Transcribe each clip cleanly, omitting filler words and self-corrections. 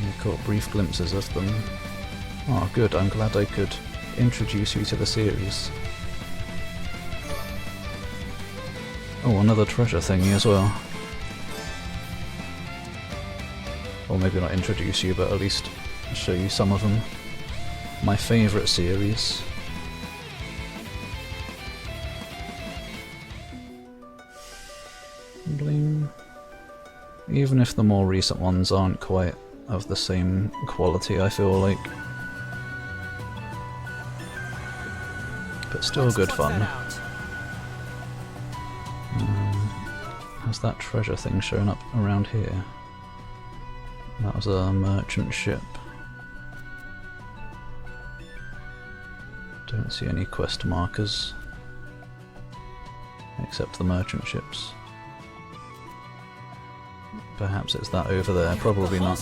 You caught brief glimpses of them. Oh good, I'm glad I could introduce you to the series. Oh, another treasure thingy as well. Or maybe not introduce you, but at least show you some of them. My favourite series. Bling. Even if the more recent ones aren't quite of the same quality, I feel like. But still good fun. Has that treasure thing shown up around here? That was a merchant ship. Don't see any quest markers. Except the merchant ships. Perhaps it's that over there, probably not.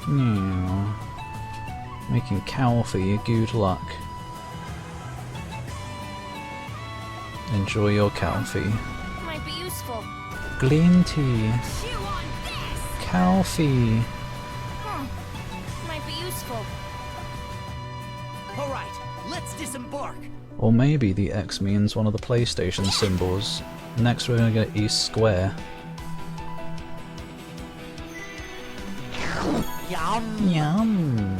No. Making cow for you, good luck. Enjoy your cow fee. Might be useful. Green tea. Cow fee. Might be useful. Alright, let's disembark. Or maybe the X means one of the PlayStation symbols. Next we're gonna get East Square. Yum. Yum.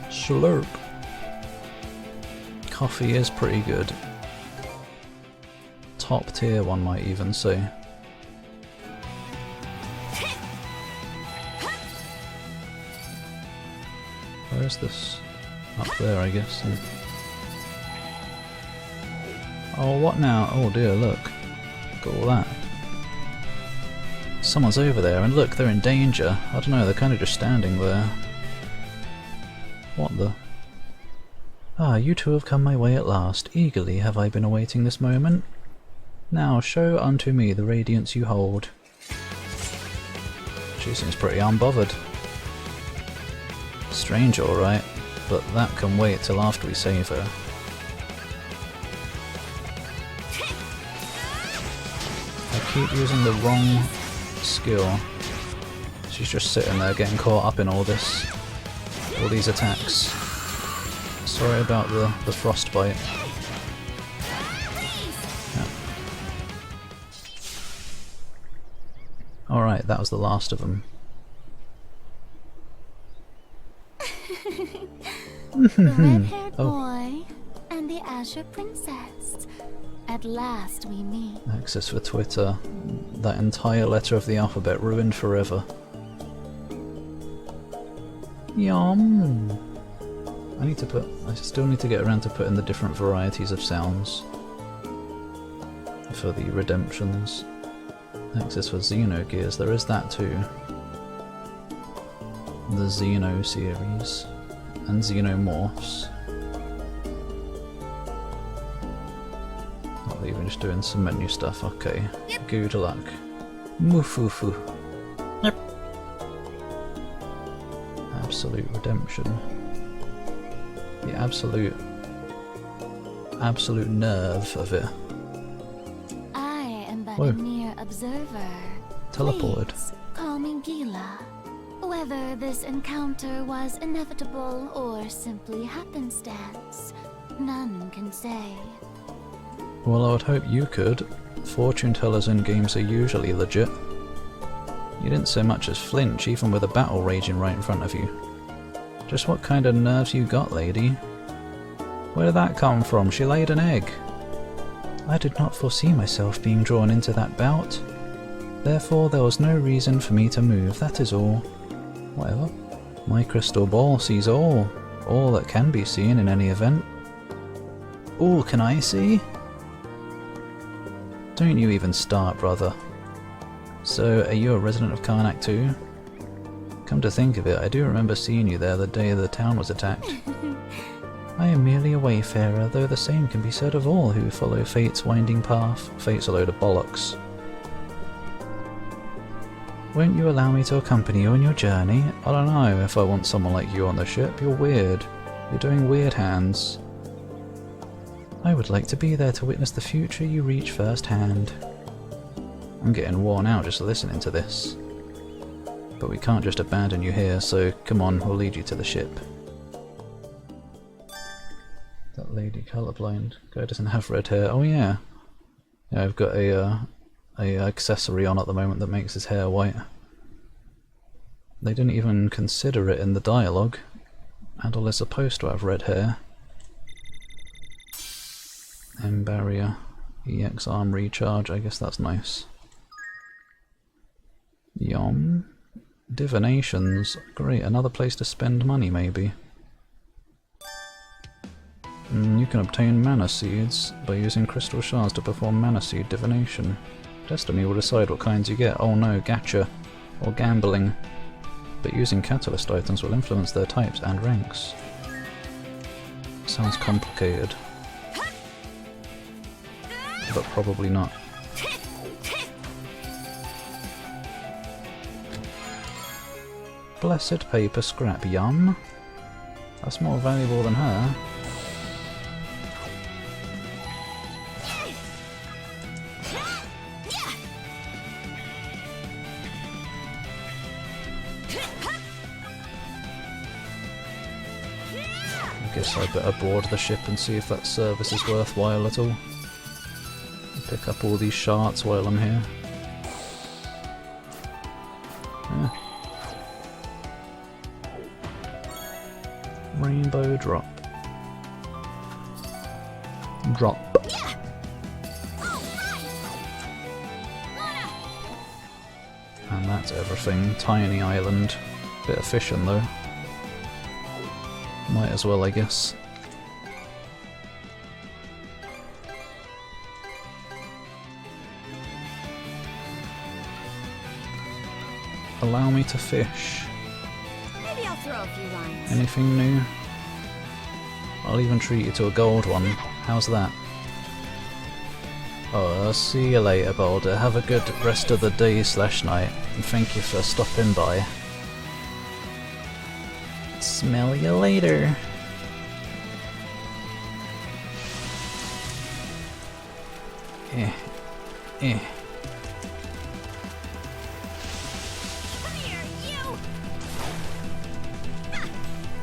Slurp. Coffee is pretty good. Top tier, one might even say. Where is this? Up there, I guess. Oh, what now? Oh dear, look. Look at all that. Someone's over there, and look, they're in danger. I don't know, they're kind of just standing there. What the? Ah, you two have come my way at last. Eagerly have I been awaiting this moment. Now show unto me the radiance you hold. She seems pretty unbothered. Strange, alright, but that can wait till after we save her. I keep using the wrong skill. She's just sitting there getting caught up in all this. All these attacks. Sorry about the frostbite. Yeah. Alright, that was the last of them. The red-haired boy and the Azure Princess. At last we meet. Access for Twitter. That entire letter of the alphabet ruined forever. Yum. I still need to get around to putting the different varieties of sounds for the redemptions. Access for Xenogears, there is that too. The Xeno series. And Xenomorphs. Not even just doing some menu stuff, okay. Yep. Good luck. Moofufu. Yep. Absolute redemption. The absolute nerve of it. I am but Whoa. a mere observer. Teleported. Please call me Gila. Whether this encounter was inevitable or simply happenstance, none can say. Well, I would hope you could. Fortune tellers in games are usually legit. You didn't so much as flinch, even with a battle raging right in front of you. Just what kind of nerves you got, lady? Where did that come from? She laid an egg. I did not foresee myself being drawn into that bout. Therefore, there was no reason for me to move, that is all. Whatever. My crystal ball sees all that can be seen in any event. All can I see? Don't you even start, brother. So, are you a resident of Karnak too? Come to think of it, I do remember seeing you there the day the town was attacked. I am merely a wayfarer, though the same can be said of all who follow fate's winding path. Fate's a load of bollocks. Won't you allow me to accompany you on your journey? I don't know if I want someone like you on the ship, you're weird. You're doing weird hands. I would like to be there to witness the future you reach firsthand. I'm getting worn out just listening to this. But we can't just abandon you here, so come on, we'll lead you to the ship. That lady colourblind. Guy doesn't have red hair. Oh yeah. Yeah, I've got a accessory on at the moment that makes his hair white. They didn't even consider it in the dialogue. Adol is supposed to have red hair. M barrier. EX arm recharge. I guess that's nice. Yum. Divinations. Great, another place to spend money maybe. You can obtain mana seeds by using crystal shards to perform mana seed divination. Destiny will decide what kinds you get. Oh no, gacha. Or gambling. But using catalyst items will influence their types and ranks. Sounds complicated. But probably not. Blessed paper scrap, yum. That's more valuable than her. I guess I better board the ship and see if that service is worthwhile at all. Pick up all these shards while I'm here. Yeah. Rainbow drop. Drop. And that's everything. Tiny island. Bit of fishing though. Might as well, I guess. Allow me to fish. Maybe I'll throw a few lines. Anything new? I'll even treat you to a gold one. How's that? Oh, I'll see you later, Boulder. Have a good rest of the day / night, and thank you for stopping by. Smell you later. Eh. Come here, you!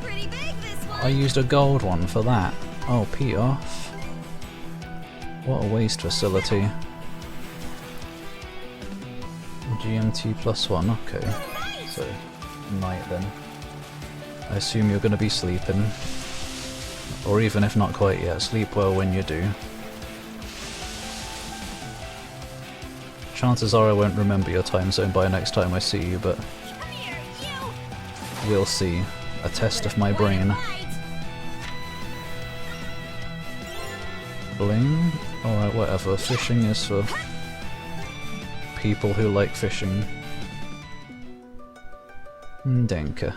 Pretty big, this one! I used a gold one for that. Oh, pee off. What a waste facility. GMT +1, okay. So, night then. I assume you're going to be sleeping. Or even if not quite yet, sleep well when you do. Chances are I won't remember your time zone by next time I see you, but Come here, you! we'll see. A test of my brain. Right. Bling? Alright, whatever. Fishing is for people who like fishing. Denka.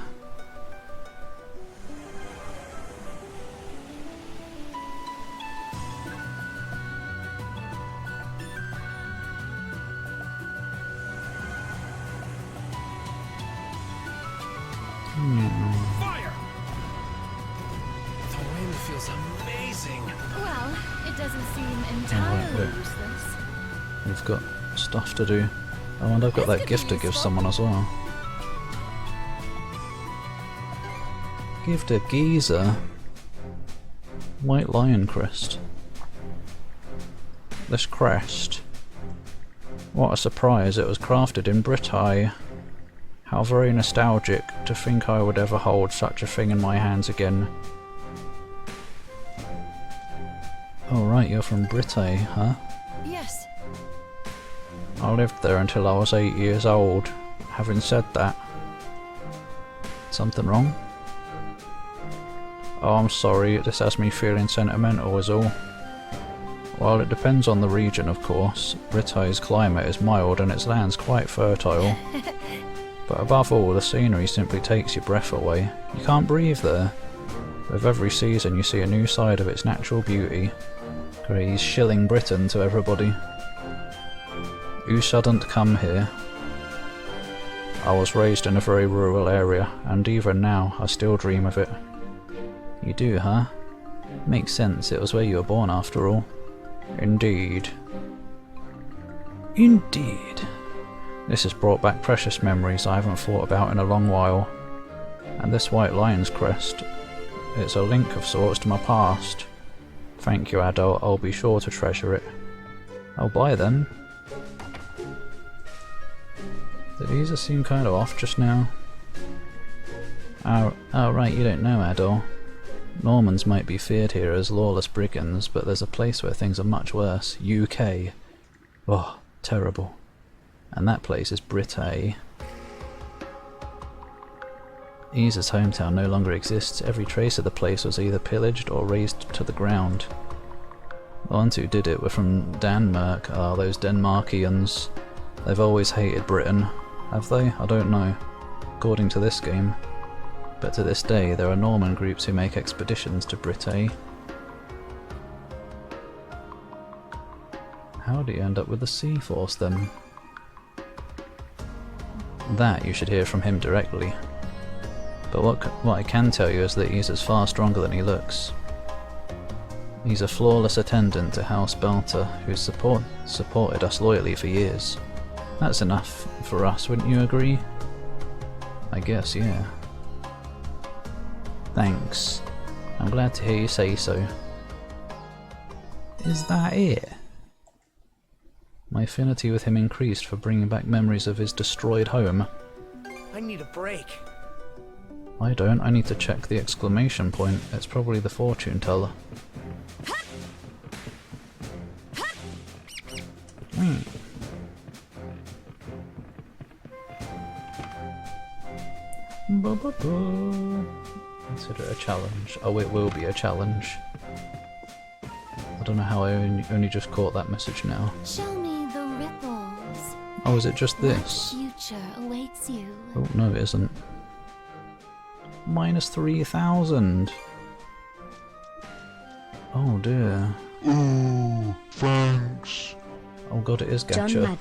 Fire! The wind feels amazing. Well, it doesn't seem entirely wait. useless. We've got stuff to do. Oh, and I've got that gift to give someone as well. Gift a geezer. White lion crest. This crest. What a surprise, it was crafted in Britai. How very nostalgic to think I would ever hold such a thing in my hands again. Oh right, you're from Britai, huh? Yes. I lived there until I was 8 years old. Having said that... Something wrong? Oh, I'm sorry, this has me feeling sentimental is all. Well, it depends on the region, of course. Britai's climate is mild and its land's quite fertile. But above all, the scenery simply takes your breath away. You can't breathe there. With every season you see a new side of its natural beauty. Great, he's shilling Britain to everybody. You shouldn't come here. I was raised in a very rural area, and even now I still dream of it. You do, huh? Makes sense, it was where you were born after all. Indeed. Indeed. This has brought back precious memories I haven't thought about in a long while. And this white lion's crest, it's a link of sorts to my past. Thank you, adult, I'll be sure to treasure it. Oh, bye then. Did Isa seem kind of off just now? Oh right, you don't know, Adol. Normans might be feared here as lawless brigands, but there's a place where things are much worse. UK. Oh, terrible. And that place is Brittay. Isa's hometown no longer exists. Every trace of the place was either pillaged or razed to the ground. The ones who did it were from Denmark. Ah, those Denmarkians. They've always hated Britain. Have they? I don't know. According to this game. But to this day, there are Norman groups who make expeditions to Brittay. How do you end up with the Sea Force then? That you should hear from him directly. But what I can tell you is that Isa's far stronger than he looks. He's a flawless attendant to House Belter, who's supported us loyally for years. That's enough for us, wouldn't you agree? I guess, yeah. Thanks. I'm glad to hear you say so. Is that it? My affinity with him increased for bringing back memories of his destroyed home. I need a break. I don't. I need to check the exclamation point. It's probably the fortune teller. Consider it a challenge. Oh, it will be a challenge. I don't know how I only just caught that message now. Show me the ripples. Oh, is it just this? What future awaits you? Oh, no it isn't. Minus 3,000. Oh dear. Ooh, thanks. Oh god, it is gacha.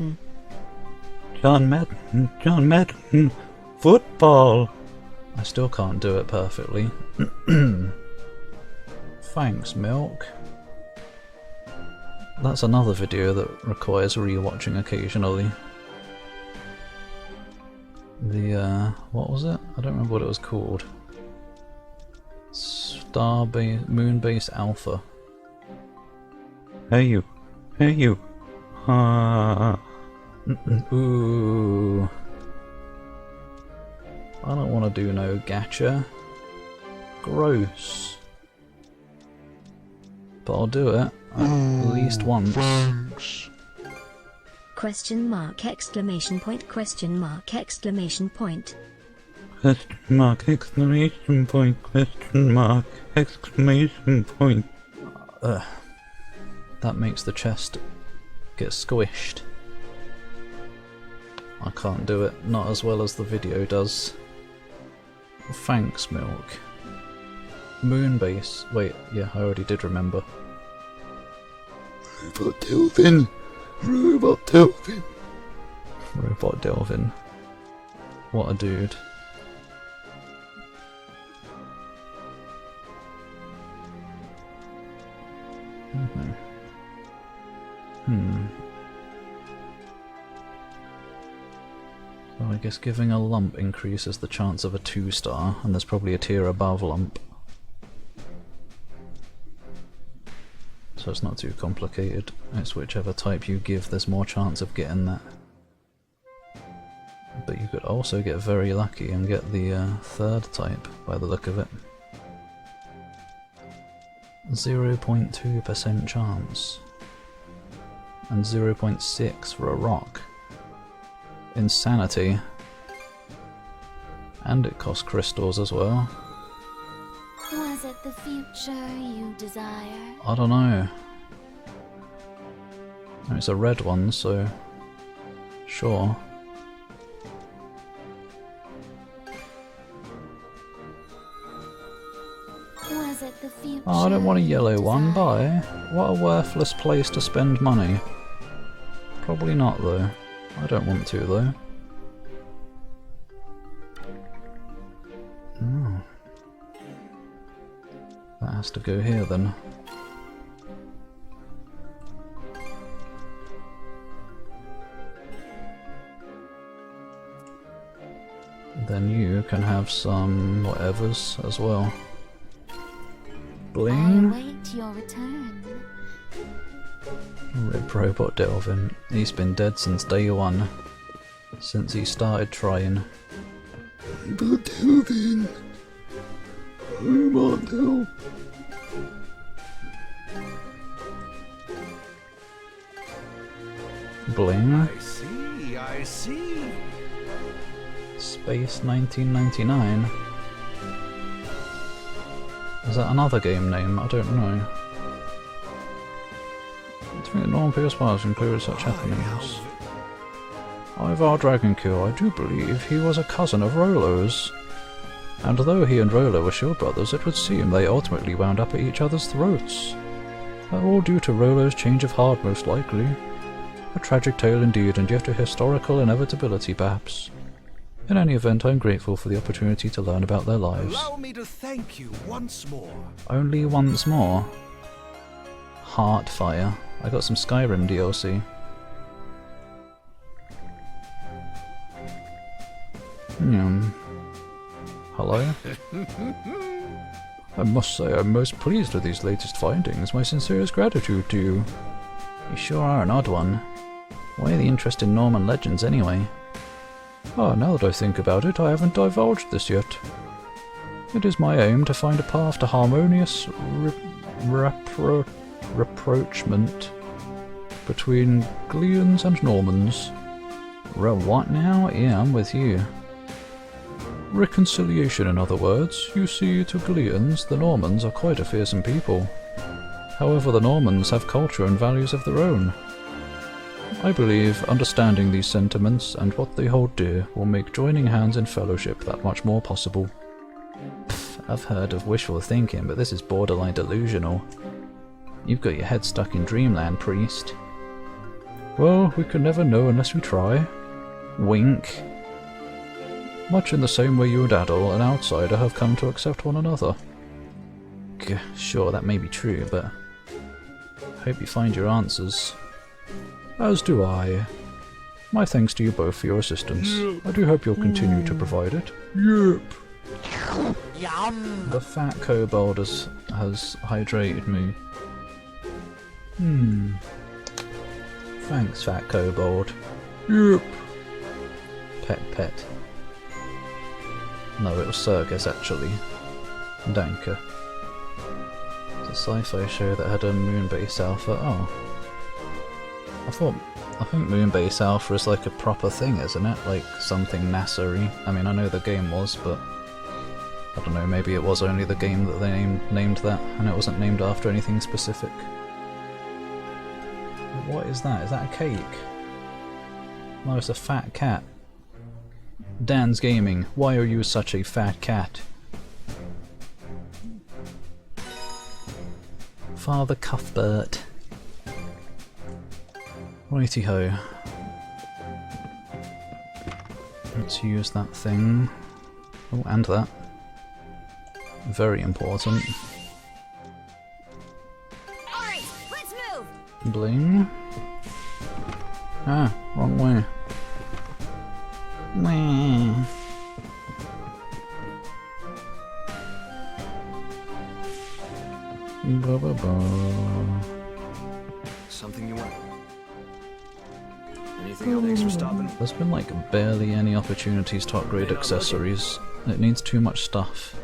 John Madden. John Madden. Football. I still can't do it perfectly. Thanks, Milk. That's another video that requires rewatching occasionally. The, what was it? I don't remember what it was called. Moonbase Alpha. Hey you. Hey you. Ooh. I don't want to do no gacha. Gross. But I'll do it at least once. Thanks. Question mark exclamation point question mark exclamation point. Question mark exclamation point question mark exclamation point. That makes the chest get squished. I can't do it, not as well as the video does. Thanks, Milk. Moonbase. Wait, yeah, I already did remember. Robot Delvin. Robot Delvin. Robot Delvin. What a dude. So I guess giving a lump increases the chance of a 2-star, and there's probably a tier above lump. So it's not too complicated. It's whichever type you give, there's more chance of getting that. But you could also get very lucky and get the third type, by the look of it. 0.2% chance. And 0.6 for a rock. Insanity. And it costs crystals as well. Was it the future you desire? I don't know. It's a red one, so sure. Was it the future? Oh, I don't want a yellow you one, desire? bye. What a worthless place to spend money. Probably not though. I don't want to though. Has to go here then. Then you can have some whatevers as well. I Bling! await your return. Rip Robot Delvin. He's been dead since day one. Since he started trying. Robot Delvin. Robot Delvin. Bling. I see, I see. Space 1999. Is that another game name? I don't know. I think normal PS files included such happenings. Ivar Dragonkill, I do believe he was a cousin of Rolo's. And though he and Rolo were shield brothers, it would seem they ultimately wound up at each other's throats. All due to Rolo's change of heart, most likely. A tragic tale indeed, and yet a historical inevitability, perhaps. In any event, I'm grateful for the opportunity to learn about their lives. Allow me to thank you once more. Only once more. Heartfire. I got some Skyrim DLC. Hello? I must say I'm most pleased with these latest findings. My sincerest gratitude to you. You sure are an odd one. Why the interest in Norman legends anyway? Ah, now that I think about it, I haven't divulged this yet. It is my aim to find a path to harmonious rapprochement between Gleans and Normans. What now? Yeah, I'm with you. Reconciliation, in other words. You see, to Gleans, the Normans are quite a fearsome people. However, the Normans have culture and values of their own. I believe understanding these sentiments and what they hold dear will make joining hands in fellowship that much more possible. Pff, I've heard of wishful thinking, but this is borderline delusional. You've got your head stuck in dreamland, priest. Well, we can never know unless we try. Wink. Much in the same way you and Adol, an outsider, have come to accept one another. Sure, that may be true, but I hope you find your answers. As do I. My thanks to you both for your assistance. Yep. I do hope you'll continue to provide it. Yep. Yum. The fat kobold has hydrated me. Thanks, fat kobold. Yep. Pet. No, it was Circus actually. Danke. It's a sci-fi show that had a moon-based alpha. Oh. I think Moonbase Alpha is like a proper thing, isn't it? Like something NASA-y. I mean, I know the game was, but I don't know, maybe it was only the game that they named that, and it wasn't named after anything specific. What is that? Is that a cake? No, it's a fat cat. Dan's Gaming, why are you such a fat cat? Father Cuthbert. Righty-ho. Let's use that thing. Oh, and that. Very important. Alright, let's move! Bling. Ah, wrong way. Meh. Ba ba ba. Something you want? Anything else extra stopping? There's been like barely any opportunities to upgrade accessories. It needs too much stuff.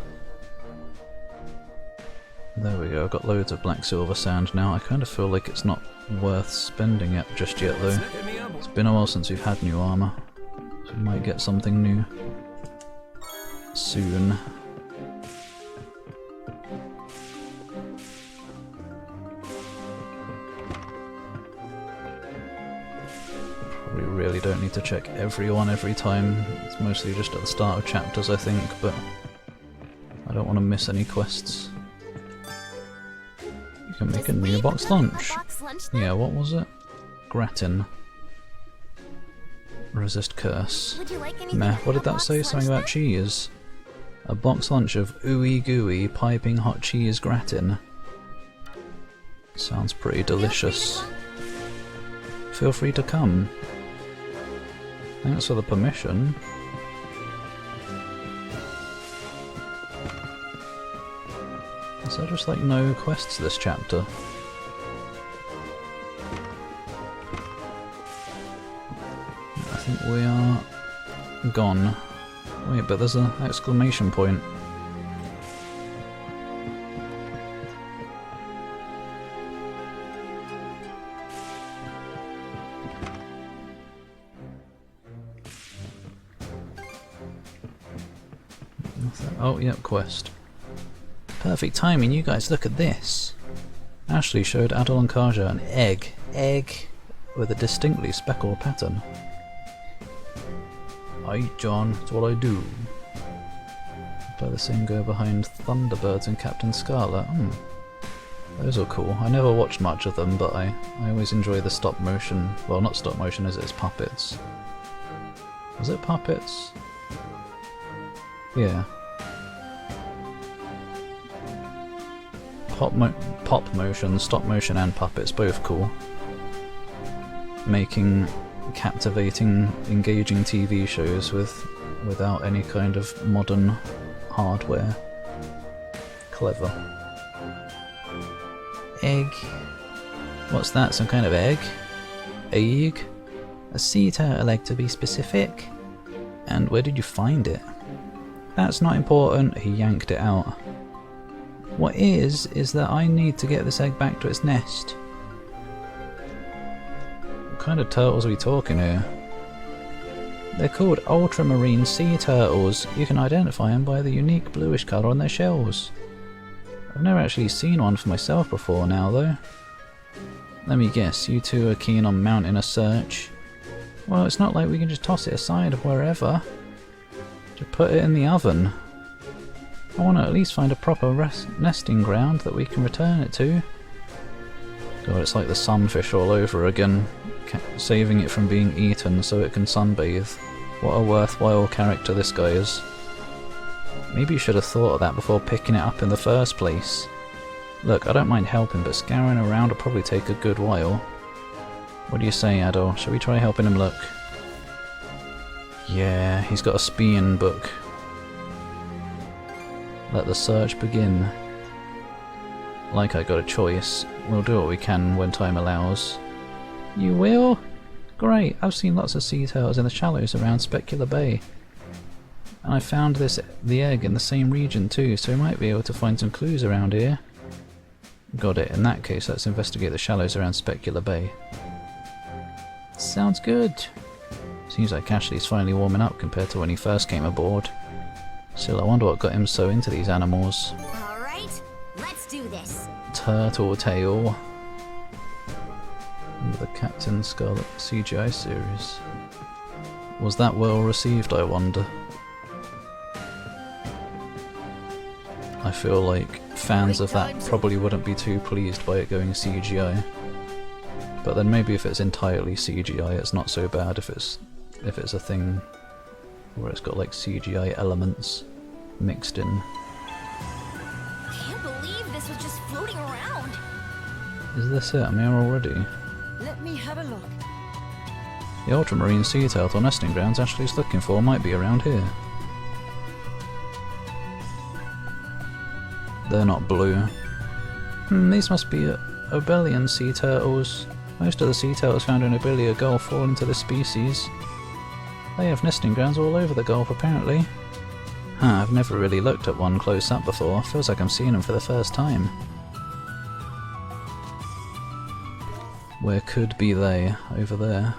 There we go, I've got loads of black silver sand now. I kind of feel like it's not worth spending it just yet though. It's been a while since we've had new armor. So we might get something new soon. Probably really don't need to check everyone every time. It's mostly just at the start of chapters I think, but I don't want to miss any quests. You can make a new box lunch. Yeah, what was it? Gratin. Resist curse. Would you like anything Meh, from what the did that box say? lunch Something about then? cheese? A box lunch of ooey gooey piping hot cheese gratin. Sounds pretty delicious. Feel free to come. Thanks for the permission. Is there just like no quests this chapter? I think we are gone. Wait, but there's an exclamation point. Oh, yep, quest. Perfect timing, you guys, look at this. Ashley showed Adol and Kaja an egg. Egg with a distinctly speckled pattern. Aye, John, it's what I do. Play the same girl behind Thunderbirds and Captain Scarlet. Those are cool. I never watched much of them, but I always enjoy the stop motion. Well, not stop motion as it's puppets. Was it puppets? Yeah. Pop motion, stop motion and puppets, both cool. Making captivating, engaging TV shows without any kind of modern hardware. Clever. Egg. What's that, some kind of egg? Egg? A sea turtle egg to be specific. And where did you find it? That's not important, he yanked it out. What is that I need to get this egg back to its nest. What kind of turtles are we talking here? They're called ultramarine sea turtles. You can identify them by the unique bluish colour on their shells. I've never actually seen one for myself before now though. Let me guess, you two are keen on mounting a search. Well, it's not like we can just toss it aside wherever. Just put it in the oven. I want to at least find a proper nesting ground that we can return it to. God, it's like the sunfish all over again, saving it from being eaten so it can sunbathe. What a worthwhile character this guy is. Maybe you should have thought of that before picking it up in the first place. Look, I don't mind helping, but scouring around will probably take a good while. What do you say, Adol? Shall we try helping him look? Yeah, he's got a Spion book. Let the search begin. Like I got a choice. We'll do what we can when time allows. You will? Great, I've seen lots of sea turtles in the shallows around Specular Bay. And I found the egg in the same region too, so we might be able to find some clues around here. Got it. In that case, let's investigate the shallows around Specular Bay. Sounds good. Seems like Ashley's finally warming up compared to when he first came aboard. Still, I wonder what got him so into these animals. Alright, let's do this. Turtle Tail. The Captain Scarlet CGI series. Was that well received, I wonder? I feel like fans of that probably wouldn't be too pleased by it going CGI. But then maybe if it's entirely CGI it's not so bad if it's a thing where it's got like CGI elements mixed in. Can't believe this was just floating around. Is this it? I'm here already. Let me have a look. The ultramarine sea turtle nesting grounds Ashley's looking for might be around here. They're not blue. These must be Obelian sea turtles. Most of the sea turtles found in Obelia Gulf fall into this species. They have nesting grounds all over the Gulf apparently. I've never really looked at one close up before. Feels like I'm seeing them for the first time. Where could be they? Over there.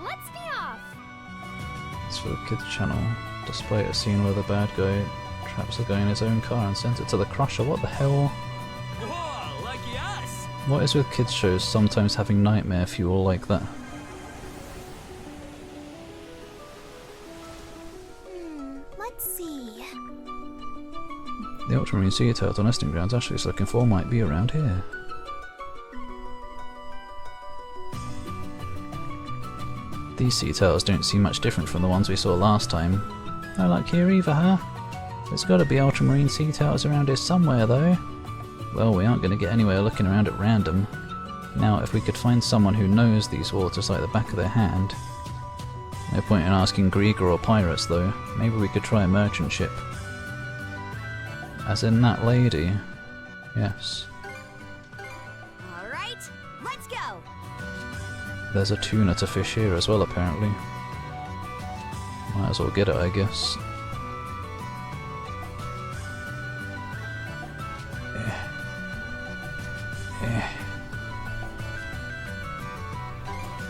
Let's be off. It's for the kids channel. Despite a scene where the bad guy traps the guy in his own car and sends it to the crusher. What the hell? Whoa, lucky us! What is with kids shows sometimes having nightmare fuel like that? Let's see. The ultramarine sea turtle nesting grounds Ashley's looking for might be around here. These sea turtles don't seem much different from the ones we saw last time. No luck here either, huh? There's gotta be ultramarine sea turtles around here somewhere though. Well, we aren't gonna get anywhere looking around at random. Now, if we could find someone who knows these waters like the back of their hand. No point in asking Grieger or pirates though. Maybe we could try a merchant ship. As in that lady. Yes. Alright, let's go! There's a tuna to fish here as well apparently. Might as well get it, I guess.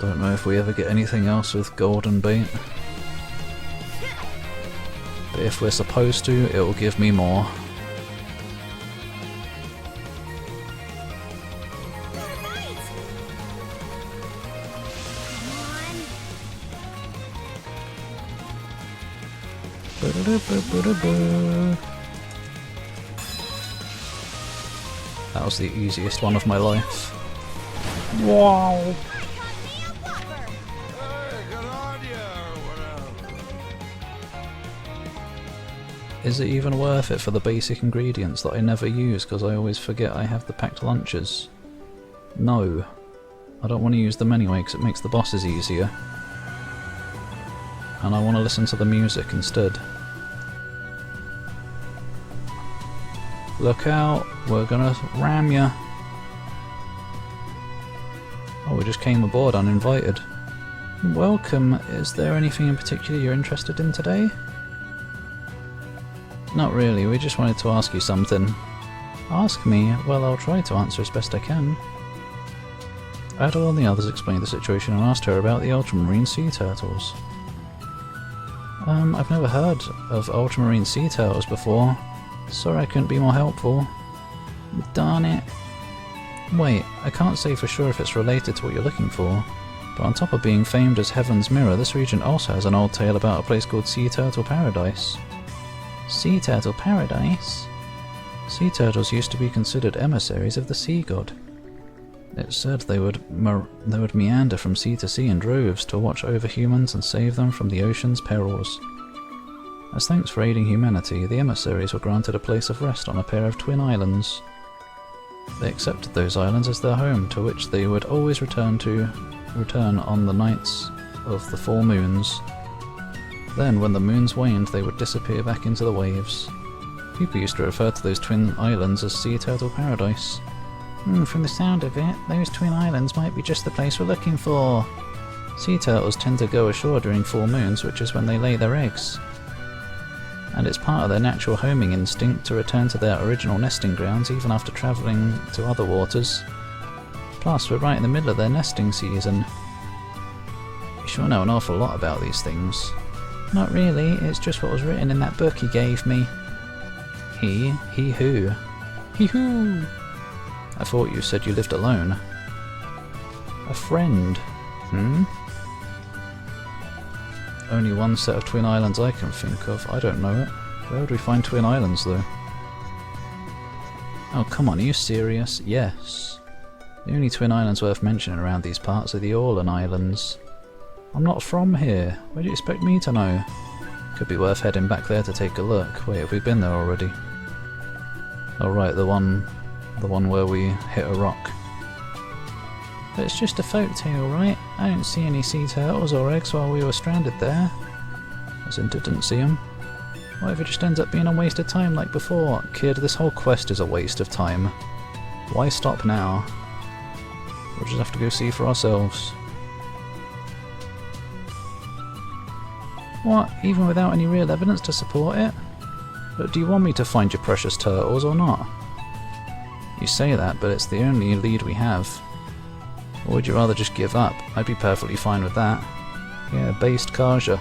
Don't know if we ever get anything else with golden bait. But if we're supposed to, it will give me more. That was the easiest one of my life. Wow! Is it even worth it for the basic ingredients that I never use because I always forget I have the packed lunches? No. I don't want to use them anyway because it makes the bosses easier. And I want to listen to the music instead. Look out, we're gonna ram ya. Oh, we just came aboard uninvited. Welcome, is there anything in particular you're interested in today? Not really, we just wanted to ask you something. Ask me? Well, I'll try to answer as best I can. Adol and the others explained the situation and asked her about the ultramarine sea turtles. I've never heard of ultramarine sea turtles before. Sorry I couldn't be more helpful. Darn it. Wait, I can't say for sure if it's related to what you're looking for, but on top of being famed as Heaven's Mirror, this region also has an old tale about a place called Sea Turtle Paradise. Sea Turtle Paradise? Sea turtles used to be considered emissaries of the sea god. It said they would meander from sea to sea in droves to watch over humans and save them from the ocean's perils. As thanks for aiding humanity, the emissaries were granted a place of rest on a pair of twin islands. They accepted those islands as their home, to which they would always return on the nights of the full moons. Then, when the moons waned, they would disappear back into the waves. People used to refer to those twin islands as Sea Turtle Paradise. From the sound of it, those twin islands might be just the place we're looking for. Sea turtles tend to go ashore during full moons, which is when they lay their eggs. And it's part of their natural homing instinct to return to their original nesting grounds even after travelling to other waters. Plus, we're right in the middle of their nesting season. You sure know an awful lot about these things. Not really, it's just what was written in that book he gave me. He who? He who? I thought you said you lived alone. A friend? Only one set of twin islands I can think of. I don't know it. Where would we find twin islands though? Oh come on, are you serious? Yes. The only twin islands worth mentioning around these parts are the Orlan Islands. I'm not from here. Where do you expect me to know? Could be worth heading back there to take a look. Wait, have we been there already? Oh right, the one where we hit a rock. But it's just a folk tale, right? I didn't see any sea turtles or eggs while we were stranded there. As in, didn't see them. What if it just ends up being a waste of time like before? Kid, this whole quest is a waste of time. Why stop now? We'll just have to go see for ourselves. What? Even without any real evidence to support it? But do you want me to find your precious turtles or not? You say that, but it's the only lead we have. Or would you rather just give up? I'd be perfectly fine with that. Yeah, based Kaja.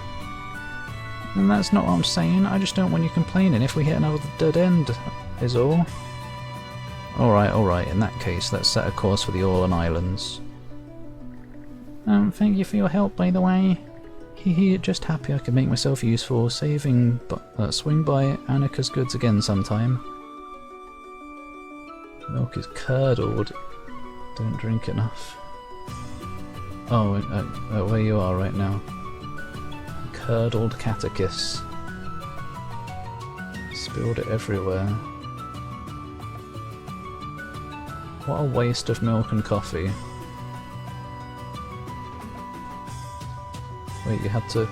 And that's not what I'm saying, I just don't want you complaining if we hit another dead end, is all. Alright, in that case, let's set a course for the Orlan Islands. Thank you for your help, by the way. Just happy I could make myself useful, swing by Annika's goods again sometime. Milk is curdled. Don't drink enough. Oh, at where you are right now. Curdled catechis. Spilled it everywhere. What a waste of milk and coffee. Wait, you had to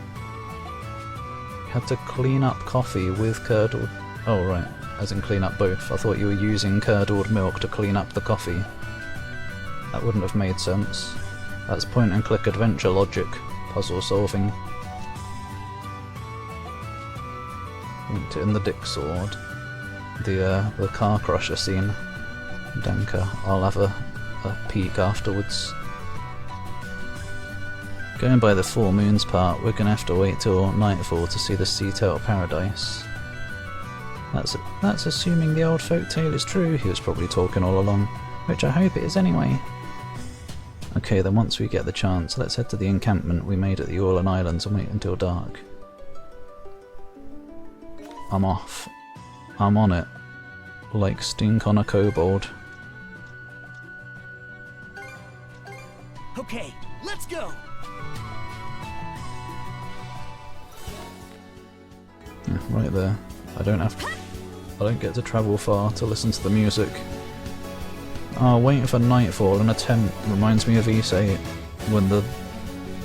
clean up coffee with curdled... Oh right, as in clean up both. I thought you were using curdled milk to clean up the coffee. That wouldn't have made sense. That's point and click adventure logic. Puzzle solving. Linked it in the dick sword. The car crusher scene. Danker. I'll have a peek afterwards. Going by the full moons part, we're gonna have to wait till nightfall to see the Sea Turtle Paradise. That's assuming the old folk tale is true. He was probably talking all along, which I hope it is anyway. Okay, then once we get the chance, let's head to the encampment we made at the Orlan Islands and wait until dark. I'm off. I'm on it. Like stink on a kobold. Okay, let's go. Yeah, right there. I don't get to travel far to listen to the music. Oh, waiting for nightfall in a tent reminds me of Issei, when the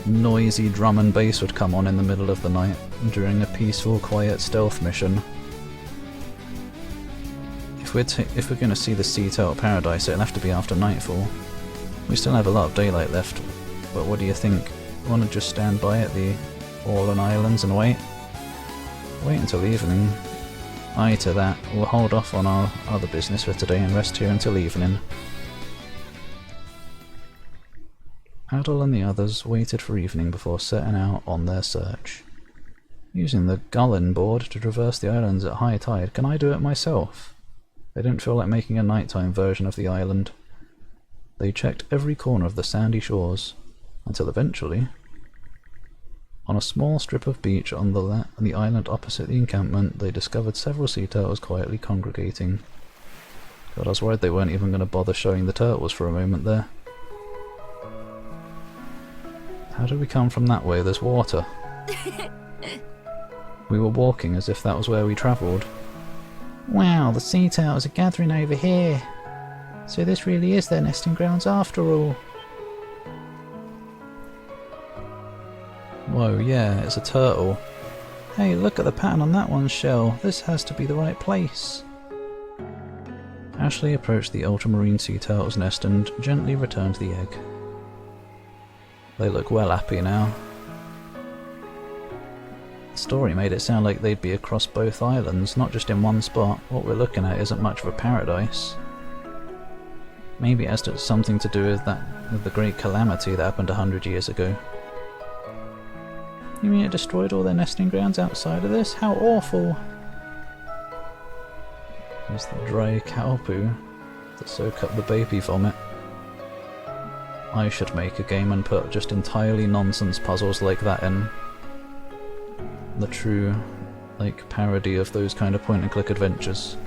noisy drum and bass would come on in the middle of the night during a peaceful, quiet stealth mission. If we're going to see the Sea Turtle Paradise, it'll have to be after nightfall. We still have a lot of daylight left, but what do you think? Want to just stand by at the Orlan Islands and wait? Wait until evening. Aye to that, we'll hold off on our other business for today and rest here until evening. Adol and the others waited for evening before setting out on their search. Using the Gullin board to traverse the islands at high tide, can I do it myself? They didn't feel like making a nighttime version of the island. They checked every corner of the sandy shores, until eventually, on a small strip of beach on the island opposite the encampment, they discovered several sea turtles quietly congregating. God, I was worried they weren't even going to bother showing the turtles for a moment there. How did we come from that way? There's water. We were walking as if that was where we travelled. Wow, the sea turtles are gathering over here. So this really is their nesting grounds after all. Whoa, yeah, it's a turtle. Hey, look at the pattern on that one's shell. This has to be the right place. Ashley approached the ultramarine sea turtle's nest and gently returned the egg. They look well happy now. The story made it sound like they'd be across both islands, not just in one spot. What we're looking at isn't much of a paradise. Maybe it has something to do with the great calamity that happened 100 years ago. You mean it destroyed all their nesting grounds outside of this? How awful! There's the dry cow poo to soak up the baby vomit. I should make a game and put just entirely nonsense puzzles like that in. The true, like, parody of those kind of point-and-click adventures.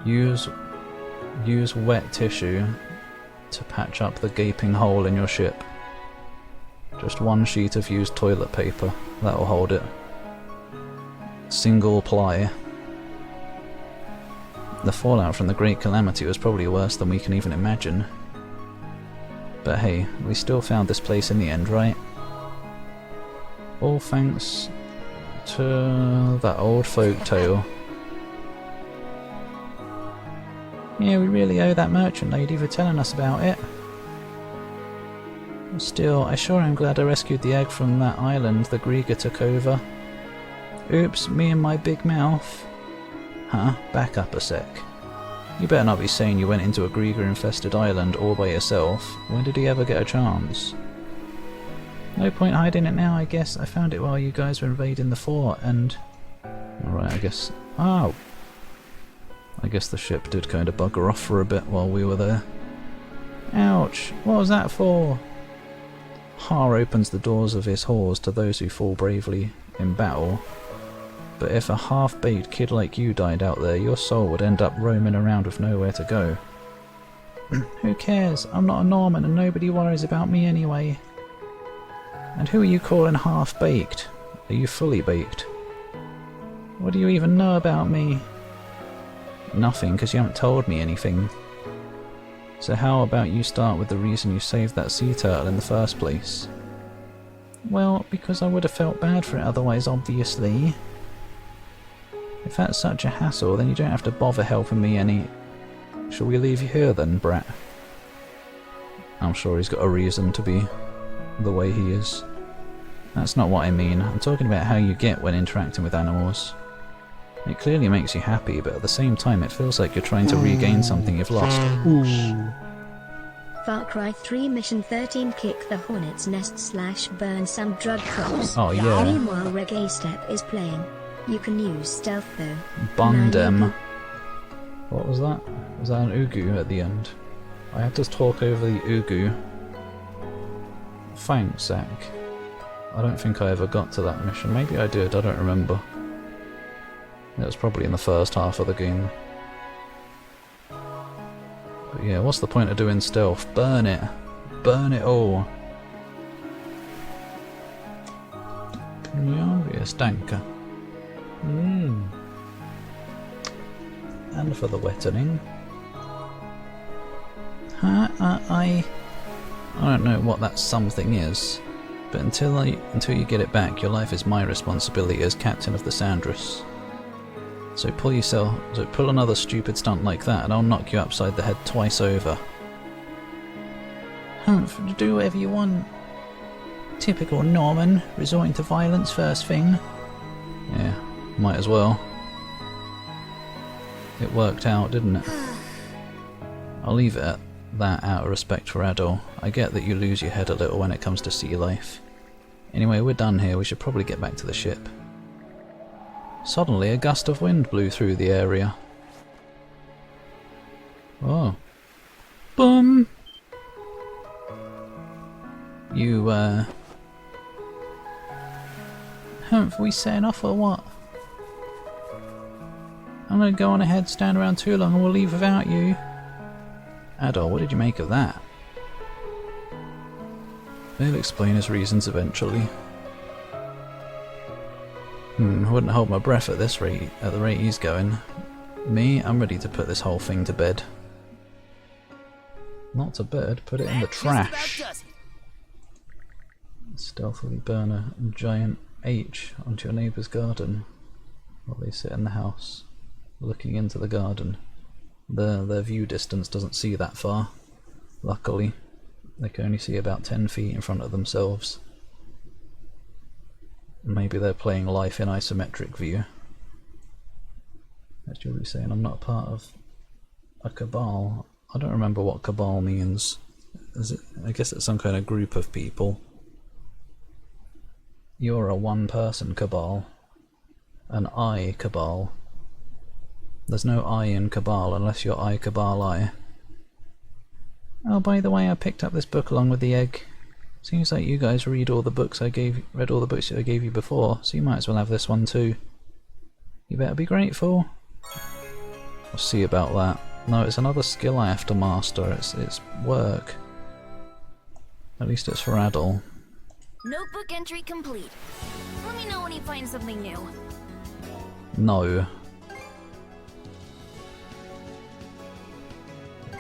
Use wet tissue to patch up the gaping hole in your ship. Just one sheet of used toilet paper, that'll hold it. Single ply. The fallout from the Great Calamity was probably worse than we can even imagine. But hey, we still found this place in the end, right? All thanks to that old folk tale. Yeah, we really owe that merchant lady for telling us about it. Still, I sure am glad I rescued the egg from that island the Grieger took over. Oops, me and my big mouth. Huh? Back up a sec. You better not be saying you went into a Grieger-infested island all by yourself. When did he ever get a chance? No point hiding it now, I guess. I found it while you guys were invading the fort, and... Alright, I guess... Oh! I guess the ship did kind of bugger off for a bit while we were there. Ouch! What was that for? Har opens the doors of his halls to those who fall bravely in battle. But if a half-baked kid like you died out there, your soul would end up roaming around with nowhere to go. Who cares? I'm not a Norman and nobody worries about me anyway. And who are you calling half-baked? Are you fully baked? What do you even know about me? Nothing, because you haven't told me anything. So how about you start with the reason you saved that sea turtle in the first place? Well, because I would have felt bad for it otherwise, obviously. If that's such a hassle, then you don't have to bother helping me any... Shall we leave you here then, brat? I'm sure he's got a reason to be the way he is. That's not what I mean. I'm talking about how you get when interacting with animals. It clearly makes you happy, but at the same time it feels like you're trying to regain something you've lost. Far Cry 3 Mission 13 Kick the Hornet's Nest / burn some drug crops. Oh yeah. Meanwhile Reggae Step is playing. You can use stealth though. Bundem. What was that? Was that an Ugu at the end? I had to talk over the Ugu. Thanks, Zach. I don't think I ever got to that mission. Maybe I did, I don't remember. It was probably in the first half of the game. But yeah, what's the point of doing stealth? Burn it! Burn it all! Ja, vi stanker. And for the wettening. I don't know what that something is, but until you get it back, your life is my responsibility as captain of the Sandris. So pull another stupid stunt like that, and I'll knock you upside the head twice over. Humph, do whatever you want. Typical Norman, resorting to violence first thing. Yeah, might as well. It worked out, didn't it? I'll leave it at that out of respect for Adol. I get that you lose your head a little when it comes to sea life. Anyway, we're done here, we should probably get back to the ship. Suddenly a gust of wind blew through the area. Oh. Boom! You, Humph, we setting off or what? I'm gonna go on ahead, stand around too long and we'll leave without you. Adol, what did you make of that? He'll explain his reasons eventually. I wouldn't hold my breath at this rate, at the rate he's going. Me, I'm ready to put this whole thing to bed. Not to bed, put it in the trash. Stealthily burn a giant H onto your neighbour's garden while they sit in the house, looking into the garden. Their view distance doesn't see that far, luckily. They can only see about 10 feet in front of themselves. Maybe they're playing life in isometric view. That's Julie saying I'm not part of a cabal. I don't remember what cabal means. Is it? I guess it's some kind of group of people. You're a one-person cabal. An I cabal. There's no I in cabal unless you're I cabal I. Oh, by the way, I picked up this book along with the egg. Seems like you guys read all the books I gave you before, so you might as well have this one too. You better be grateful. I'll see about that. No, it's another skill I have to master. It's work. At least it's for Adol. Notebook entry complete. Let me know when you find something new. No.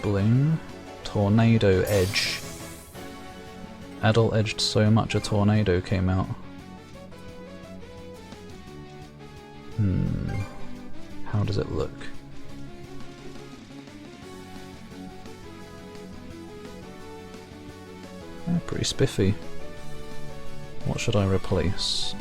Bloom. Tornado edge. Adol edged so much a tornado came out. How does it look? Yeah, pretty spiffy. What should I replace?